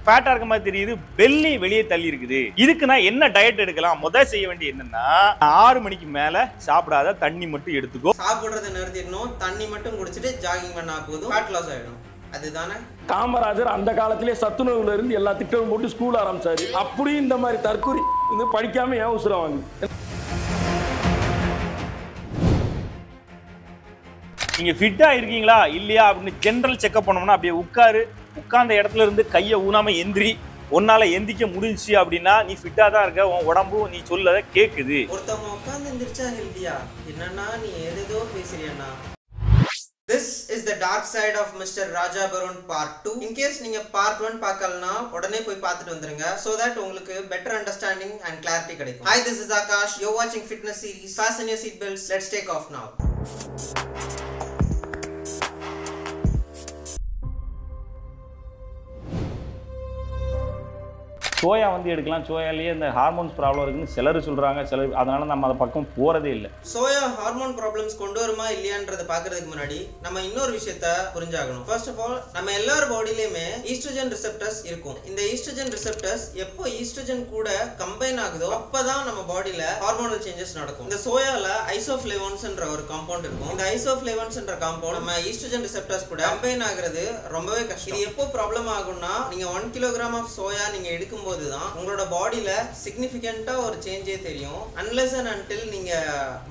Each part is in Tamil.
ஃபேட்டா இருக்க மாதிரி தெரியுது, பெல்லி வெளியே தள்ளி இருக்குது. இதுக்கு நான் என்ன டயட் எடுக்கலாம்? முதல் செய்ய வேண்டிய என்னன்னா 6 மணிக்கு மேல சாப்பிடாத, தண்ணி மட்டும் எடுத்துக்கோ. சாப்பிடுறத நிறுத்திடணும், தண்ணி மட்டும் குடிச்சிட்டு ஜாகிங் பண்ணா போதும், ஃபேட் லாஸ் ஆயிடும். அதுதானே காமராஜர் அந்த காலத்திலே சத்துணவுல இருந்து எல்லா திட்டமும் போட்டு ஸ்கூல் ஆரம்பிச்சாரு. அப்படி இந்த மாதிரி தற்கொலை இது படிக்காம ஏன் உசுரம் வாங்க? நீங்க ஃபிட்டா இருக்கீங்களா இல்லையா அப்படின்னு ஜெனரல் செக்அப் பண்ணோம்னா அப்படியே உட்கார்ந்த இடத்துல இருந்து கையை ஊனாம எந்திரி. உன்னால எந்திக்க முடிஞ்சிச்சு அப்படின்னா நீ ஃபிட்டா தான் இருக்க, உன் உடம்பும் நீ சொல்லத கேக்குது. ஒருத்தவங்க உட்கார்ந்து எந்திரிச்சா ஹெல்தியா? என்னன்னா நீ ஏதோ பேசுறியண்ணா. This is the dark side of Mr. Raja Barun part 2. In case நீங்க part 1 பார்க்கலனா உடனே போய் பார்த்துட்டு வந்துருங்க, so that உங்களுக்கு better understanding and clarity கிடைக்கும். Hi, this is Akash. You're watching Fitness Series. Fasten your seat belts. Let's take off now. Soya வந்து எடுக்கலாம். சோயாலேயே இந்த ஹார்மோன்ஸ் ப்ராப்ளம் இருக்குன்னு சிலர் சொல்றாங்க, சிலர் அதனால நம்ம அதை பக்கம் போறதே இல்லை. சோயா ஹார்மோன் ப்ராப்ளம்ஸ் கொண்டு வருமா இல்லையான்றத பாக்குறதுக்கு முன்னாடி நம்ம இன்னொரு விஷயத்த புரிஞ்சாகணும். ஃபர்ஸ்ட் ஆஃப் ஆல், நம்ம எல்லார் பாடியிலுமே ஈஸ்ட்ரோஜன் ரிசெப்டர்ஸ் இருக்கும். இந்த ஈஸ்ட்ரோஜன் ரிசெப்டர்ஸ் எப்போ ஈஸ்ட்ரோஜன் கூட கம்பைன் ஆகுதோ அப்பதான் நம்ம பாடியில ஹார்மோனல் சேஞ்சஸ் நடக்கும். இந்த சோயால ஐசோஃப்ளேவோன்ஸ்ன்ற ஒரு காம்பவுண்ட் இருக்கும். இந்த ஐசோஃப்ளேவோன்ஸ்ன்ற காம்பவுண்ட் நம்ம ஈஸ்ட்ரோஜன் ரிசெப்டர்ஸ் கூட கம்பைன் ஆகுறது ரொம்பவே கஷ்டம். இது எப்போ ப்ராப்ளம் ஆகும்னா, நீங்க 1 கிலோகிராம் ஆஃப் சோயா நீங்க எடுக்கும் போதுதான் உங்களோட பாடியில சிக்னிஃபிகண்டா ஒரு சேஞ்சே தெரியும். அன்லெஸ் அண்ட் அன்டில் நீங்க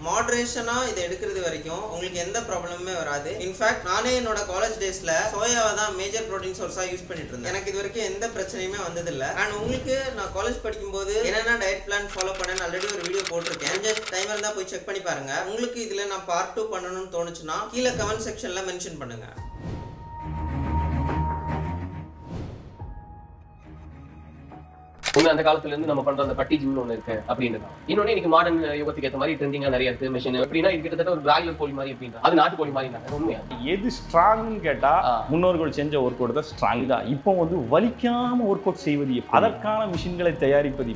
மாடரேஷனா இதை எடுக்கிறது வரைக்கும் உங்களுக்கு எந்த ப்ராப்ளமுமே வராது. இன்ஃபேக்ட் நானே என்னோட காலேஜ் டேஸ்ல சோயாவை தான் மேஜர் ப்ரோட்டீன் சோர்ஸா யூஸ் பண்ணிட்டு இருந்தேன். எனக்கு இது வரைக்கும் எந்த பிரச்சனையுமே வந்ததில்லை. அண்ட் உங்களுக்கு நான் காலேஜ் படிக்கும்போது என்னென்ன டயட் பிளான் ஃபாலோ பண்ணேன்னு ஆல்ரெடி ஒரு வீடியோ போட்டிருக்கேன். ஜஸ்ட் டைம் இருந்தா போய் செக் பண்ணி பாருங்க. உங்களுக்கு இதுல நான் பார்ட் 2 பண்ணணும்னு தோணுச்சுன்னா கீழே கமெண்ட் செக்ஷன்ல மென்ஷன் பண்ணுங்க. ஒண்ணு அந்த காலத்துல இருந்து நம்ம பண்ற அந்த பட்டி ஜிம்னு ஒண்ணு இருக்கு அப்படின்னு. இன்னொன்னு இன்னைக்கு மாடர்ன் யுகத்துக்கு ஏற்ற மாதிரி ட்ரெண்டிங்கா நிறைய இருக்கு மிஷின். எப்படின்னா இது கிட்டத்தட்ட ஒரு பிராய்லர் கோழி மாதிரி அப்படின்ற, அது நாட்டு கோழி மாதிரி உண்மையா. எது ஸ்ட்ராங்னு கேட்டா முன்னோர்கள் செஞ்ச ஒர்க் அவுட் தான் ஸ்ட்ராங் தான். இப்போ வந்து வலிக்காம ஒர்க் அவுட் செய்வது, அதற்கான மிஷின்களை தயாரிப்பது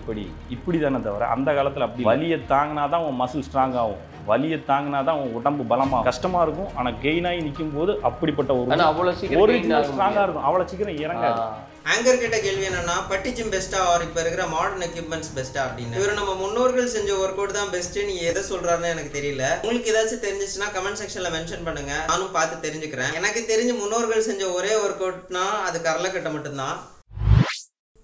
இப்படி தானே தவிர அந்த காலத்துல அப்படி வலியை தாங்கினாதான் உன் மசில் ஸ்ட்ராங் ஆகும், வலியை தாங்கினாதான் உன் உடம்பு பலமா. கஷ்டமா இருக்கும், ஆனா கெயின் ஆகி நிற்கும் போது அப்படிப்பட்ட ஒரு ஸ்ட்ராங்கா இருக்கும், அவ்வளவு சீக்கிரம் இறங்காது. ஆங்கர் கிட்ட கேள்வி என்னன்னா, பட்டி ஜிம் பெஸ்டா ஆர் இப்ப இருக்கிற மாடர்ன் எக்யூப்மெண்ட்ஸ் பெஸ்டா அப்படின்னு. இவர் நம்ம முன்னோர்கள் செஞ்ச ஒர்க் அவுட் தான் பெஸ்ட், நீ எதை சொல்றாருன்னு எனக்கு தெரியல. உங்களுக்கு ஏதாச்சும் தெரிஞ்சிச்சுன்னா கமெண்ட் செக்ஷன்ல மென்ஷன் பண்ணுங்க, நானும் பார்த்து தெரிஞ்சுக்கிறேன். எனக்கு தெரிஞ்சு முன்னோர்கள் செஞ்ச ஒரே ஒர்க் அவுட்னா அது கரலக்கட்டை மட்டும்தான்.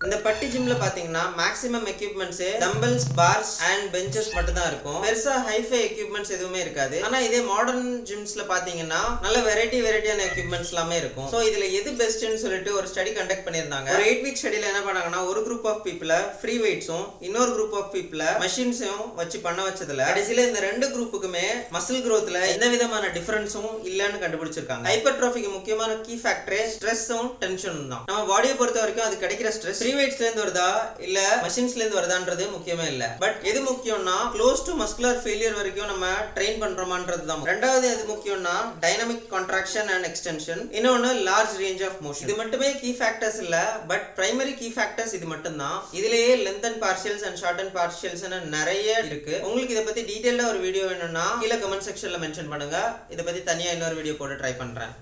இந்த பட்டி ஜிம்ல பாத்தீங்கன்னா maximum equipments dumbbells, bars and benches மட்டும் தான் இருக்கும். பெருசா ஹைஃபை எக்யூப்மெண்ட்ஸ் எதுவுமே இருக்காது. ஆனா இதே மாடர்ன் ஜிம்ஸ்ல பாத்தீங்கன்னா நல்ல வெரைட்டியான எக்யூப்மெண்ட்ஸ் எல்லாமே இருக்கும். சோ இதுல எது பெஸ்ட்னு சொல்லிட்டு ஒரு ஸ்டடி கண்டக்ட் பண்ணிருந்தாங்க. ஒரு 8 வீக் ஸ்டடில என்ன பண்ணாங்கன்னா, ஒரு குரூப் ஆஃப் பீப்புள ஃப்ரீ வெயிட்ஸும் இன்னொரு குரூப் ஆஃப் பீப்புள மெஷின்ஸும் வச்சு பண்ண வச்சதுல கடைசியில இந்த ரெண்டு குரூப்புக்குமே மசில் growthல எந்த விதமான டிஃபரன்ஸும் இல்லன்னு கண்டுபிடிச்சிருக்காங்க. ஹைப்பர்ட்ரோஃபிக்கு முக்கியமான கீ ஃபேக்டரே ஸ்ட்ரெஸ்ஸும் டென்ஷனும் தான். நம்ம பாடியை பொறுத்த வரைக்கும் அது கிடைக்கிற ஸ்ட்ரெஸ் ஃப்ரீ வெயிட்ஸ்ல இருந்து வருதா இல்ல மெஷின்ஸ்ல இருந்து வருதான்றது முக்கியமே இல்ல. பட் எது முக்கியம்னா க்ளோஸ் டு மஸ்குலர் ஃபெயிலியர் வரைக்கும் நம்ம ட்ரெயின் பண்றோமான்றது தான். ரெண்டாவது எது முக்கியம்னா டைனமிக் கான்ட்ராக்ஷன் அண்ட் எக்ஸ்டென்ஷன், இன்னொன்னு லார்ஜ் ரேஞ்ச் ஆஃப் மோஷன். இது மட்டுமே கீ ஃபேக்டர்ஸ் இல்ல, பட் பிரைமரி கீ ஃபேக்டர்ஸ் இது மட்டும் தான். இதுலயே length and partials and short and partials நிறைய இருக்கு. உங்களுக்கு இத பத்தி டீடைலா ஒரு வீடியோ வேணும்னா கீழ கமெண்ட் செக்ஷன்ல மென்ஷன் பண்ணுங்க. இத பத்தி தனியா இன்னொரு வீடியோ போட்டு ட்ரை பண்றேன்.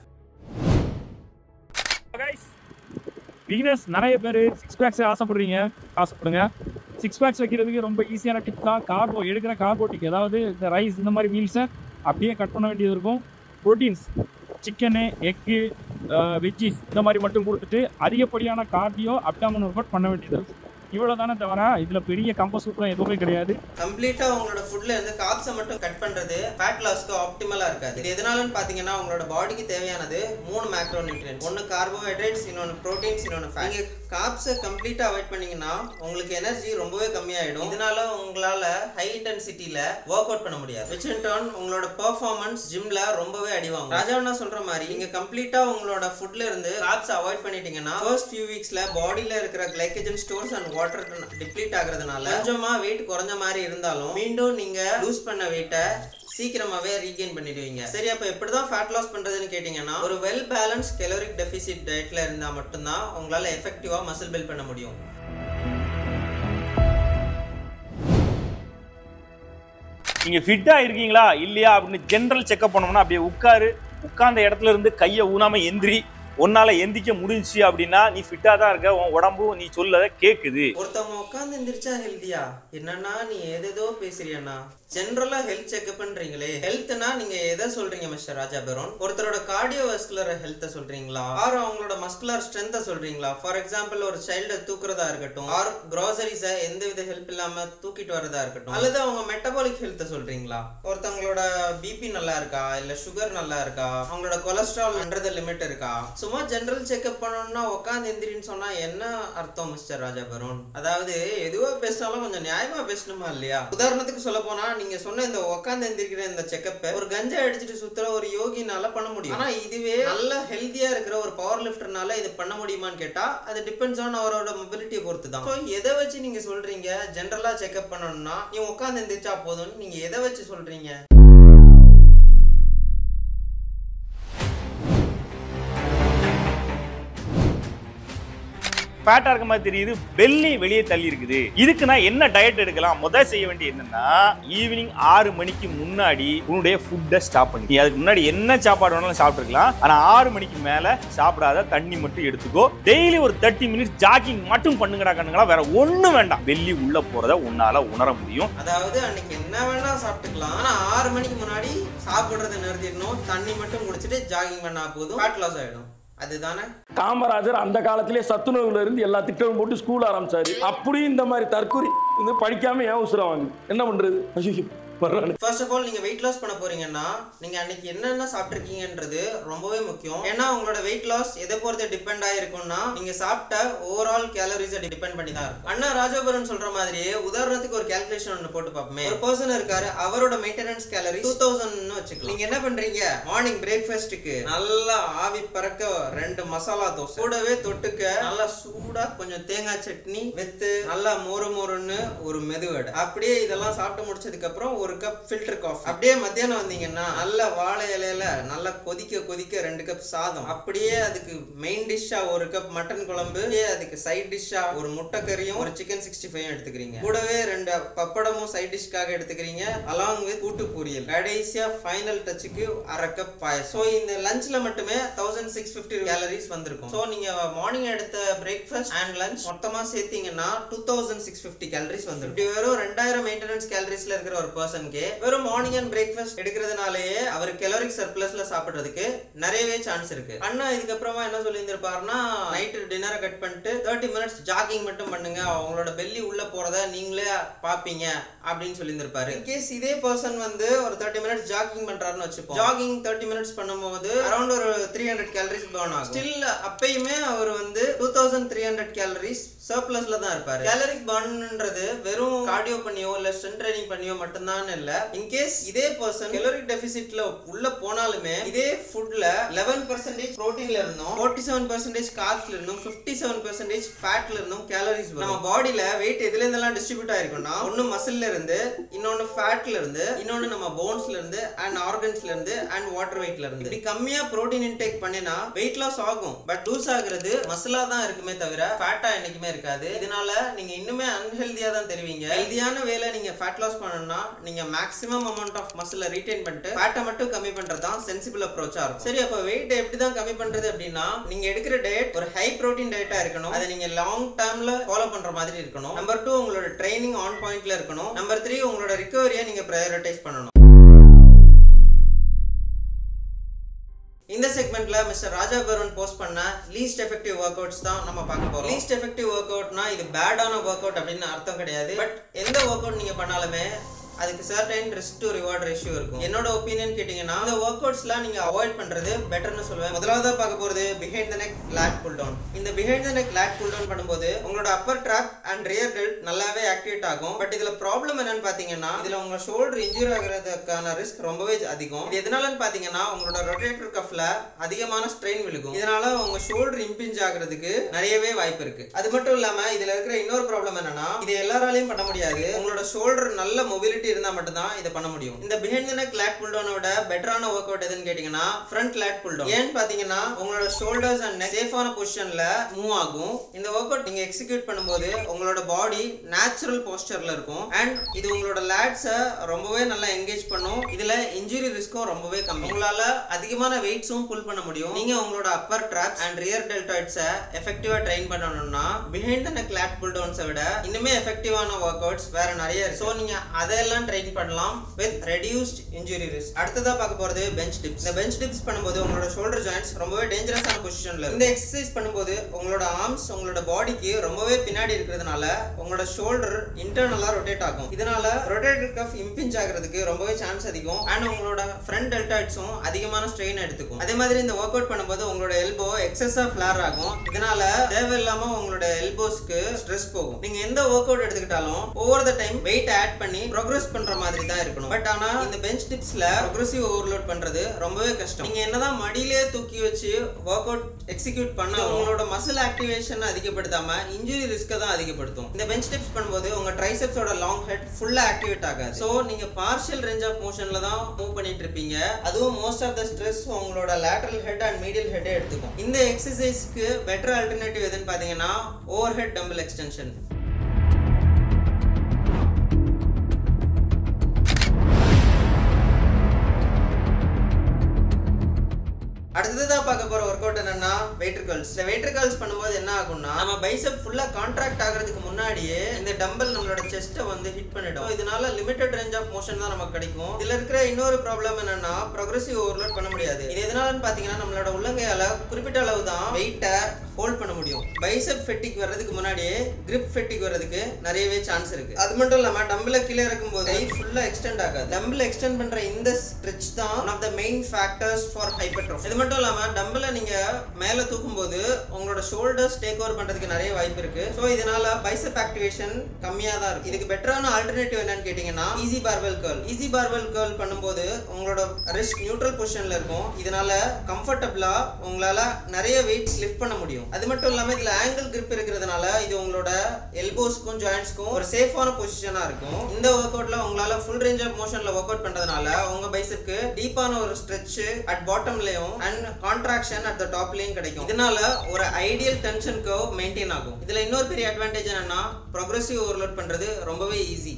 பிகினர்ஸ் நிறைய பேர் 6 பேக்ஸ் ஆசைப்படுங்க. 6 பேக்ஸ் வைக்கிறதுக்கு ரொம்ப ஈஸியான டிப் தான் கார்போ. எடுக்கிற கார்போட்டிக், அதாவது இந்த ரைஸ் இந்த மாதிரி மீல்ஸை அப்படியே கட் பண்ண வேண்டியது இருக்கும். ப்ரோட்டீன்ஸ், சிக்கனு, எக்கு, வெஜ்ஜிஸ் இந்த மாதிரி மட்டும் கொடுத்துட்டு அதிகப்படியான கார்டியோ அப்டாமினல் ஒர்க் அவுட் பண்ண வேண்டியது இருக்கும். இவ்வளோ தானே தவிர இதில் பெரிய கம்பல்சூட்லாம் எதுவுமே கிடையாது. கம்ப்ளீட்டாக உங்களோட ஃபுட்ல இருந்து கார்ப்ஸை மட்டும் கட் பண்ணுறது ஃபேட் லாஸ்க்கு ஆப்டிமலாக இருக்காது. இது எதனாலன்னு பார்த்தீங்கன்னா, உங்களோட பாடிக்கு தேவையானது 3 மேக்ரோ நியூட்ரியன்ட்ஸ். ஒன்று கார்போஹைட்ரேட்ஸ், இன்னொன்று ப்ரோட்டீன்ஸ், இன்னொன்று ஃபேட். நீங்கள் கார்ப்ஸை கம்ப்ளீட்டாக அவாய்ட் பண்ணீங்கன்னா உங்களுக்கு எனர்ஜி ரொம்பவே கம்மியாயிடும். இதனால உங்களால் ஹை இன்டென்சிட்டியில் ஒர்க் அவுட் பண்ண முடியாது. விச் இன் டர்ன் உங்களோட பெர்ஃபார்மன்ஸ் ஜிம்ல ரொம்பவே அடிவாங்க. ராஜாவண்ணா சொல்ற மாதிரி நீங்க கம்ப்ளீட்டாக உங்களோட ஃபுட்ல இருந்து கார்ப்ஸை அவாய்ட் பண்ணிட்டீங்கன்னா ஃபர்ஸ்ட் ஃபியூ வீக்ஸ்ல பாடியில் இருக்கிற கிளைக்கஜன் ஸ்டோர்ஸ் அண்ட் வாட்டர் டிப்ளீட் ஆகுறதுனால கொஞ்சமா வெயிட் குறைஞ்ச மாதிரி இருந்தாலும் மீண்டும் நீங்க லூஸ் பண்ண வெயிட்டை சீக்கிரமாவே ரீகெயின் பண்ணிடுவீங்க. சரி, அப்ப எப்படிதான் ஃபேட் லாஸ் பண்றதுன்னு கேட்டீங்கன்னா, ஒரு வெல் பேலன்ஸ் கலோரிக் டெபிசிட் டயட்ல இருந்தா மட்டும்தான் உங்களால எஃபெக்டிவா மசில் பில்ட் பண்ண முடியும். நீங்க ஃபிட்டா இருக்கீங்களா இல்லையா அப்படின்னு ஜெனரல் செக்அப் பண்ணோம்னா அப்படியே உட்கார்ந்த இடத்துல இருந்து கையை ஊனாம எந்திரி. உன்னால எந்திக்க முடிஞ்சுச்சு அப்படின்னா நீ ஃபிட்டா தான் இருக்க, உன் உடம்பும் நீ சொல்லத கேக்குது. ஒருத்தவங்க உட்கார்ந்து எந்திரிச்சா ஹெல்தியா என்னன்னா நீ ஏதேதோ பேசுறியண்ணா. ஜெனரலா ஹெல்த் செக்அப் பண்றீங்களே, ஹெல்த்னா நீங்க எதை சொல்றீங்க மிஸ்டர் ராஜா பெரோன்? ஒருத்தரோட கார்டியோவாஸ்குலர் ஹெல்த்தை சொல்றீங்களா, ஆர் அவங்களோட மஸ்குலர் ஸ்ட்ரென்த்தை சொல்றீங்களா? ஃபார் எக்ஸாம்பிள் ஒரு சைல்டை தூக்குறதா இருக்கட்டும், ஆர் கிராசரிஸை எந்தவித ஹெல்ப் இல்லாம தூக்கிட்டு வரதா இருக்கட்டும், அல்லது அவங்க மெட்டபாலிக் ஹெல்த்தை சொல்றீங்களா? ஒருத்தவங்களோட பிபி நல்லா இருக்கா, இல்ல சுகர் நல்லா இருக்கா, அவங்களோட கொலஸ்ட்ரால் அண்டர் த லிமிட் இருக்கா? சும்மா ஜெனரல் செக்அப் பண்ணணும்னா உட்காந்து எந்திரின்னு சொன்னா என்ன அர்த்தம் மிஸ்டர் ராஜா பெரோன்? அதாவது எதுவா பேசினாலும் கொஞ்சம் நியாயமா பேசணுமா இல்லையா? உதாரணத்துக்கு சொல்ல போனா நீங்க சொன்ன இந்த உட்காந்து எந்திரிக்கிற இந்த செக்கப் ஒரு கஞ்சா அடிச்சுட்டு சுத்துற ஒரு யோகினால பண்ண முடியும். ஆனா இதுவே நல்ல ஹெல்தியா இருக்கிற ஒரு பவர் லிஃப்டர்னால இது பண்ண முடியுமான்னு கேட்டா அது டிபெண்ட்ஸ் ஆன் அவரோட மொபிலிட்டியை பொறுத்து தான். ஸோ எதை வச்சு நீங்க சொல்றீங்க ஜென்ரலா செக்அப் பண்ணணும்னா நீ உட்காந்து எந்திரிச்சா போதும்னு நீங்க எதை வச்சு சொல்றீங்க? ஃபேட்டா இருக்க மாதிரி தெரியுது, பெல்லி வெளியே தள்ளி இருக்குது. இதுக்கு நான் என்ன டயட் எடுக்கலாம்? முதல் செய்ய வேண்டிய என்னன்னா ஈவினிங் 6 மணிக்கு முன்னாடி உன்னுடைய ஃபுட்டை ஸ்டாப் பண்ணி, நீ அதுக்கு முன்னாடி என்ன சாப்பாடு வேணாலும் சாப்பிட்டுருக்கலாம், ஆனா 6 மணிக்கு மேல சாப்பிடாத, தண்ணி மட்டும் எடுத்துக்கோ. டெய்லி ஒரு 30 மினிட்ஸ் ஜாகிங் மட்டும் பண்ணுங்கடா கண்ணுங்களா, வேற ஒண்ணும் வேண்டாம். பெல்லி உள்ள போறத உன்னால உணர முடியும். அதாவது அன்னைக்கு என்ன வேணா சாப்பிட்டுக்கலாம், ஆனா 6 மணிக்கு முன்னாடி சாப்பிடுறத நிறுத்திடணும், தண்ணி மட்டும் குடிச்சிட்டு ஜாகிங் பண்ணா போதும், ஃபேட் லாஸ் ஆயிடும். அதுதானே காமராஜர் அந்த காலத்திலே சத்துணவுல இருந்து எல்லா திட்டமும் போட்டு ஸ்கூல் ஆரம்பிச்சாரு. அப்படியும் இந்த மாதிரி தற்கொலை படிக்காம ஏன் உசுரம் வாங்க என்ன பண்றது? ஃபர்ஸ்ட் ஆஃப் ஆல் நீங்க வெயிட் லாஸ் பண்ண போறீங்கன்னா நீங்க அன்னைக்கு என்னென்ன சாப்பிட்டுருக்கீங்கன்றது ரொம்பவே முக்கியம். ஏன்னா உங்களோட வெயிட் லாஸ் எதை பொறுத்து டிபெண்ட் ஆயிருக்கும்னா நீங்க சாப்பிட்ட ஓவரால் கேலரிஸை டிபெண்ட் பண்ணி தான் இருக்கும். அண்ணா ராஜாபுரன் சொல்ற மாதிரியே உதாரணத்துக்கு ஒரு கால்குலேஷன் ஒன்று போட்டு பார்ப்போமே. ஒரு பர்சன் இருக்காரு, அவரோட மெயின்டெனன்ஸ் கேலரி 2000 வச்சுக்கலாம். நீங்க என்ன பண்றீங்க? மார்னிங் பிரேக்ஃபாஸ்ட்டுக்கு நல்லா ஆவி பறக்க 2 மசாலா தோசை, கூடவே தொட்டுக்க நல்லா சூடா கொஞ்சம் தேங்காய் சட்னி வித்து நல்லா மொறுன்னு ஒரு மெதுவடை. அப்படியே இதெல்லாம் சாப்பிட்டு முடிச்சதுக்கு அப்புறம் ஒரு கப் ஃபில்டர் காஃபி. அப்படியே மத்தியானம் வந்தீங்கன்னா நல்ல வாழை இலையில நல்லா கொதிக்க 2 கப் சாதம், அப்படியே அதுக்கு மெயின் டிஷ்ஷா ஒரு கப் மட்டன் குழம்பு, அதுக்கு சைட் டிஷ்ஷா ஒரு முட்டை கறியும் ஒரு சிக்கன் 65 எடுத்துக்கிறீங்க. கூடவே 2 பப்படமும் சைட் டிஷ்காக எடுத்துக்கிறீங்க, அலாங் வித் கூட்டு பொரியல். கடைசியா ஃபைனல் டச்சுக்கு 1/2 கப் பாயசம். ஸோ இந்த லஞ்ச்ல மட்டுமே 1650 கேலரிஸ் வந்திருக்கும். ஸோ நீங்க மார்னிங் எடுத்த பிரேக்ஃபாஸ்ட் அண்ட் லஞ்ச் மொத்தமா சேர்த்தீங்கன்னா 2650 கேலரிஸ் வந்துடும். இப்படி வெறும் 2000 மெயின்டெனன்ஸ் கேலரிஸ்ல இருக்கிற ஒரு பர்சன் வெறும் மார்னிங் அண்ட் பிரேக்ஃபாஸ்ட் எடுக்கிறதுனாலயே அவர் கலோரிக் சர்ப்ளஸ்ல சாப்பிடுறதுக்கு நிறையவே சான்ஸ் இருக்கு. அண்ணா இதுக்கப்புறமா என்ன சொல்லியிருந்திருப்பாருன்னா நைட்டு டின்னரை கட் பண்ணிட்டு 30 மினிட்ஸ் ஜாகிங் மட்டும் பண்ணுங்க, அவங்களோட பெல்லி உள்ள போறத நீங்களே பாப்பீங்க அப்படின்னு சொல்லியிருந்திருப்பாரு. இன்கேஸ் இதே பர்சன் வந்து ஒரு 30 மினிட்ஸ் ஜாகிங் பண்றாருன்னு வச்சுப்போம். ஜாகிங் 30 மினிட்ஸ் பண்ணும்போது அரௌண்ட் ஒரு 300 கேலரிஸ் பர்ன் ஆகும். ஸ்டில் அப்பயுமே அவர் வந்து 2300 கேலரிஸ் சர்ப்ளஸ்ல தான் இருப்பாரு. கேலரிக் பர்ன்ன்றது வெறும் கார்டியோ பண்ணியோ இல்ல ஸ்ட்ரென்த் ட்ரைனிங் பண்ணியோ மட்டும்தான் இல்ல. இன்கேஸ் இதே பர்சன் கலோரிக் டெபிசிட்ல உள்ள போனாலுமே இதே ஃபுட்ல 11% புரோட்டீன்ல இருந்தும் 47% கார்ப்ஸ்ல இருந்தும் 57% ஃபேட்ல இருந்தும் கேலரிஸ் வரும். நம்ம பாடியில வெயிட் எதுல இருந்தெல்லாம் டிஸ்ட்ரிபியூட் ஆயிருக்கும்னா ஒன்னு மசில்ல இருந்து, இன்னொன்னு ஃபேட்ல இருந்து, இன்னொன்னு நம்ம போன்ஸ்ல இருந்து அண்ட் ஆர்கன்ஸ்ல இருந்து அண்ட் வாட்டர் வெயிட்ல இருந்து. இப்படி கம்மியா புரோட்டீன் இன்டேக் பண்ணினா வெயிட் லாஸ் ஆகும், பட் லூஸ் ஆகுறது மசிலா தான் இருக்குமே தவிர ஃபேட்டா என்னைக்குமே இருக்காது. இதனால நீங்க இன்னுமே அன்ஹெல்தியா தான் தெரிவீங்க. ஹெல்தியான வேலை நீங்க ஃபேட் லாஸ் பண்ணணும்னா நீங்க மேக்ஸிமம் அமௌண்ட் ஆஃப் மசிலை ரீடைன் பண்ணிட்டு ஃபேட்டை மட்டும் கம்மி பண்றது தான் சென்சிபிள் அப்ரோச்சா இருக்கும். சரி, அப்ப வெயிட் எப்படி தான் கம்மி பண்றது அப்படின்னா நீங்க எடுக்கிற டயட் ஒரு ஹை புரோட்டீன் டயட்டா இருக்கணும். அதை நீங்க லாங் டர்ம்ல ஃபாலோ பண்ற மாதிரி இருக்கணும். நம்பர் 2 உங்களோட ட்ரைனிங் ஆன் பாயிண்ட்ல இருக்கணும். நம்பர் 3 உங்களோட ரிகவரியை நீங்க பிரையாரிட்டைஸ் பண்ணணும். இந்த செக்மெண்ட்ல மிஸ்டர் ராஜா பெரோன் போஸ்ட் பண்ண லீஸ்ட் எஃபெக்டிவ் ஒர்க் அவுட்ஸ் தான் நம்ம பார்க்க போறோம். லீஸ்ட் எஃபெக்டிவ் ஒர்க் அவுட்னா இது பேடான ஒர்க் அவுட் அப்படின்னு அர்த்தம் கிடையாது. பட் எந்த ஒர்க் அவுட் நீங்க பண்ணாலுமே அதுக்கு certain risk to reward ratio இருக்கும். என்னோட ஒப்பீனியன் கேட்டீங்கன்னா இந்த ஒர்க் அவுட்ஸ்லாம் நீங்க அவாய்ட் பண்றது பெட்டர்னு சொல்லுவேன். முதலாவதா பார்க்க போறது behind the neck lat pull down. இந்த behind the neck lat pull down பண்ணும்போது உங்களோட upper trap and rear delt நல்லாவே ஆக்டிவேட் ஆகும். பட் இதுல ப்ராப்ளம் என்னன்னு பாத்தீங்கன்னா இதுல உங்க ஷோல்டர் இன்ஜூரி ஆகிறதுக்கான ரிஸ்க் ரொம்பவே அதிகம். இது எதனாலன்னு பாத்தீங்கன்னா உங்களோட ரொட்டேட்டர் கஃப்ல அதிகமான ஸ்ட்ரெயின் விழுகும். இதனால உங்க ஷோல்டர் இம்பிஞ்ச் ஆகிறதுக்கு நிறையவே வாய்ப்பு இருக்கு. அது மட்டும் இல்லாம இதுல இருக்கிற இன்னொரு ப்ராப்ளம் என்னன்னா இது எல்லாராலையும் பண்ண முடியாது. உங்களோட ஷோல்டர் நல்ல மொபிலிட்டி இருந்தா மட்டும் தான் இத பண்ண முடியும். இந்த behind the neck lat pull down ஓட பெட்டரான வொர்க் அவுட் எதுன்னு கேட்டிங்கனா front lat pull down. ஏன் பாத்தீங்கன்னா உங்களோட shoulders and neck சேஃபான பொசிஷன்ல மூவ் ஆகும். இந்த வொர்க் அவுட் நீங்க எக்ஸிக்யூட் பண்ணும்போது உங்களோட பாடி நேச்சுரல் போஸ்டர்ல இருக்கும் and இது உங்களோட லாட்ஸை ரொம்பவே நல்லா என்கேஜ் பண்ணும். இதுல இன்ஜுரி ரிஸ்க்கும் ரொம்பவே கம்மி. உங்களால அதிகமான வெயிட்ஸும் புல் பண்ண முடியும். நீங்க உங்களோட அப்பர் ட்ராப்ஸ் அண்ட் ரியர் டெல்டாய்ட்ஸை எஃபெக்டிவா ட்ரெயின் பண்ணணும்னா behind the neck lat pull downs விட இன்னுமே எஃபெக்டிவான வொர்க் அவுட்ஸ் வேற நிறைய இருக்கு. சோ நீங்க அதெல்லாம் ட்ரெயின் பண்ணலாம் with reduced injury risk. அடுத்ததா பார்க்க போறது bench dips. இந்த bench dips பண்ணும்போது உங்களோட ஷோல்டர் ஜாயின்ட்ஸ் ரொம்பவே டேஞ்சரஸான பொசிஷன்ல இருக்கும். இந்த எக்சர்சைஸ் பண்ணும்போது உங்களோட ஆர்ம்ஸ் உங்களோட பாடிக்கு ரொம்பவே பின்னாடி இருக்கிறதுனால உங்களோட ஷோல்டர் இன்டர்னலா ரொட்டேட் ஆகும். இதனால ரொட்டேட்டட் கஃப் இம்பிஞ்ச் ஆகிறதுக்கு ரொம்பவே சான்ஸ் அதிகம் and உங்களோட ஃப்ரண்ட் டெல்டாய்ட்ஸும் அதிகமான ஸ்ட்ரெயின் எடுத்துக்கும். அதே மாதிரி இந்த வொர்க் அவுட் பண்ணும்போது உங்களோட எல்போ எக்ஸஸா ஃபிளார் ஆகும். இதனால தேவையில்லாம உங்களோட எல்போஸ்க்கு ஸ்ட்ரெஸ் போகும். நீங்க எந்த வொர்க் அவுட் எடுத்துக்கிட்டாலும் over the time weight add பண்ணி ப்ரோக்ரஸ் பண்ற மாதிரி தான் இருக்கணும். பட் ஆனா இந்த பெஞ்ச் டிப்ஸ்ல ப்ரோக்ரெசிவ் ஓவர்லோட் பண்றது ரொம்பவே கஷ்டம். நீங்க என்னதான் மடியிலே தூக்கி வச்சு வொர்க் அவுட் எக்ஸிக்யூட் பண்ணா உங்களோட மசில் ஆக்டிவேஷன் அதிகப்படுத்தாம இன்ஜுரி ரிஸ்க் தான் அதிகப்படுத்தும். இந்த பெஞ்ச் டிப்ஸ் பண்ணும்போது உங்க ட்ரைசெப்ஸோட லாங் ஹெட் ஃபுல்லா ஆக்டிவேட் ஆகாது. சோ நீங்க பார்ஷியல் ரேஞ்ச் ஆஃப் மோஷன்ல தான் மூவ் பண்ணிட்டு இருப்பீங்க. அதுவும் மோஸ்ட் ஆஃப் த ஸ்ட்ரெஸ் உங்களோட lateral head and medial head எடுத்துக்கும். இந்த எக்ஸசைஸ்க்கு பெட்டர் ஆல்டர்னேட்டிவ் எதுன்னு பாத்தீங்கன்னா ஓவர் ஹெட் டம்பிள் எக்ஸ்டென்ஷன். அடுத்ததா பார்க்க போற வொர்க் அவுட் என்னன்னா வெயிட்டர் கர்ல்ஸ். இந்த வெயிட்டர் கர்ல்ஸ் பண்ணும்போது என்ன ஆகும்னா நம்ம பைசெப் ஃபுல்லா கான்ட்ராக்ட் ஆகிறதுக்கு முன்னாடியே இந்த டம்பல் நம்மளோட செஸ்ட்டை வந்து ஹிட் பண்ணிடும். இதனால லிமிட்டட் ரேஞ்ச் ஆஃப் மோஷன் தான் நமக்கு கிடைக்கும். இதுல இருக்கிற இன்னொரு ப்ராப்ளம் என்னன்னா ப்ரோக்ரெசிவ் ஓவர்லோட் பண்ண முடியாது. இது எதனாலன்னு பாத்தீங்கன்னா நம்மளோட உள்ளங்கையால குறிப்பிட்ட அளவு தான் வெயிட்டை ஹோல்ட் பண்ண முடியும். பைசெப் ஃபெட்டிக் வர்றதுக்கு முன்னாடியே கிரிப் ஃபெட்டிக் வர்றதுக்கு நிறையவே சான்ஸ் இருக்கு. அது மட்டும் இல்லாம டம்பிளை கீழே இருக்கும்போது கை ஃபுல்லா எக்ஸ்டெண்ட் ஆகாது. டம்பிள் எக்ஸ்டெண்ட் பண்ற இந்த ஸ்ட்ரெச் தான் one of the main factors for hypertrophy. இது மட்டும் இல்லாம டம்பிளை நீங்க மேல தூக்கும்போது உங்களோட ஷோல்டர்ஸ் டேக் ஓவர் பண்றதுக்கு நிறைய வாய்ப்பு இருக்கு. சோ இதனால பைசெப் ஆக்டிவேஷன் கம்மியா தான் இருக்கு. இதுக்கு பெட்டரான ஆல்டர்னேட்டிவ் என்னன்னு கேட்டீங்கன்னா easy barbell curl. Easy barbell curl பண்ணும்போது உங்களோட ரிஸ்ட் நியூட்ரல் பொசிஷன்ல இருக்கும். இதனால கம்ஃபர்டபிளா உங்களால நிறைய வெயிட்ஸ் லிஃப்ட் பண்ண முடியும். அது மட்டும் இல்லாம இதுல ஆங்கிள் கிரிப் இருக்கிறதுனால இது உங்களோட எல்போஸ்க்கும் ஜாயிண்ட்ஸ்க்கும் ஒரு சேஃபான பொசிஷனா இருக்கும். இந்த வொர்க் அவுட்ல உங்களால ஃபுல் ரேஞ்ச் ஆஃப் மோஷன்ல வொர்க் அவுட் பண்றதுனால உங்க பைசெப்க்கு டீப்பான ஒரு ஸ்ட்ரெச் அட் பாட்டம்லயும் அண்ட் கான்ட்ராக்ஷன் அட் தி டாப்லயும் கிடைக்கும். இதனால ஒரு ஐடியல் டென்ஷன் கர்வ் மெயின்டைன் ஆகும். இதுல இன்னொரு பெரிய அட்வான்டேஜ் என்னன்னா ப்ரோக்ரெசிவ் ஓவர்லோட் பண்றது ரொம்பவே ஈஸி.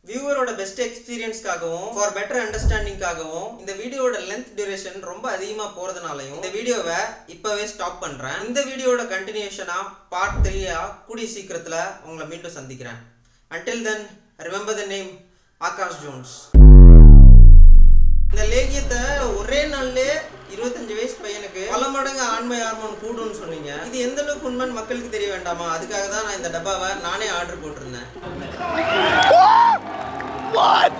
வியூவரோட பெஸ்ட் எக்ஸ்பீரியன்ஸ்க்காகவும் ஃபார் பெட்டர் அண்டர்ஸ்டாண்டிங்காகவும் இந்த வீடியோட லென்த் டியூரேஷன் ரொம்ப அதிகமா போறதுனாலயும் இந்த வீடியோவை இப்பவே ஸ்டாப் பண்றேன். இந்த வீடியோட கண்டினியூஷனா பார்ட் 3 கூடிய சீக்கிரத்துல உங்களை மீண்டும் சந்திக்கிறேன். Until then, remember the name Akash Jones. இந்த லேகியத்தை ஒரே நாள்லயே 25 வயசு பையனுக்கு பல மடங்கு ஆண்மை ஹார்மோன் கூடுன்னு சொன்னீங்க. இது எந்த அளவுக்கு உண்மைன்னு மக்களுக்கு தெரிய வேண்டாமா? அதுக்காக தான் நான் இந்த டப்பாவை நானே ஆர்டர் போட்டிருந்தேன். What?